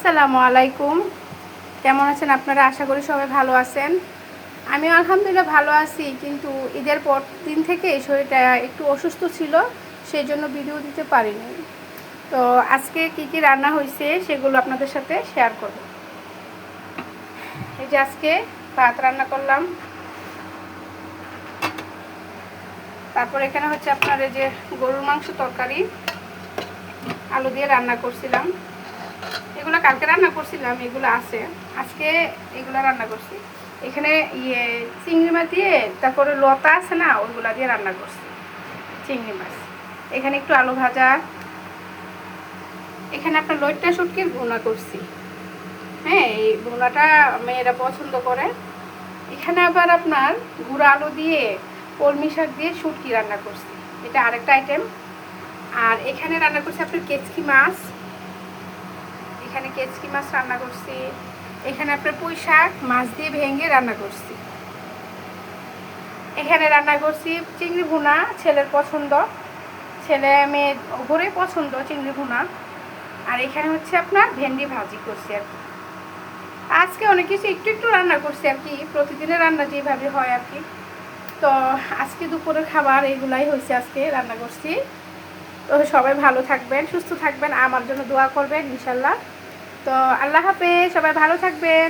আসসালামু আলাইকুম। কেমন আছেন আপনারা? আশা করি সবাই ভালো আছেন। আমি আলহামদুলিল্লাহ ভালো আছি, কিন্তু ঈদের পর দিন থেকে শরীরটা একটু অসুস্থ ছিল, সেই জন্য ভিডিও দিতে পারিনি। তো আজকে কি কি রান্না হয়েছে সেগুলো আপনাদের সাথে শেয়ার করব। এই যে আজকে ভাত রান্না করলাম, তারপর এখানে হচ্ছে আপনার এই যে গরুর মাংস তরকারি আলু দিয়ে রান্না করছিলাম। এগুলো কালকে রান্না করছিলাম, এগুলো আছে, আজকে এগুলো রান্না করছি। এখানে চিংড়ি মাছ দিয়ে, তারপরে লতা আছে না, ওইগুলা দিয়ে রান্না করছি চিংড়ি মাছ। এখানে একটু আলু ভাজা, এখানে আপনার লইট্টা শুটকির ভুনা করছি। হ্যাঁ, এই ভুনাটা মেয়েরা পছন্দ করে। এখানে আবার আপনার গুঁড়া আলু দিয়ে কলমি শাক দিয়ে শুটকি রান্না করছি, এটা আরেকটা আইটেম। আর এখানে রান্না করছি আপনার কেচকি মাছ, এখানে কেচকি মাছ রান্না করছি। এখানে আপনার পুঁই শাক মাছ দিয়ে ভেঙে রান্না করছি। এখানে রান্না করছি চিংড়ি ভুনা, ছেলের পছন্দ, ছেলে মেয়ে ঘরে পছন্দ চিংড়ি ভুনা। আর এখানে হচ্ছে আপনার ভেন্ডি ভাজি করছি আর কি। আজকে অনেক কিছু একটু একটু রান্না করছি আর কি, প্রতিদিনের রান্না যেভাবে হয় আর কি। তো আজকে দুপুরের খাবার এইগুলাই হয়েছে, আজকে রান্না করছি। তো সবাই ভালো থাকবেন, সুস্থ থাকবেন, আমার জন্য দোয়া করবেন ইনশাল্লাহ। তো আল্লাহ হাফেজ, সবাই ভালো থাকবেন।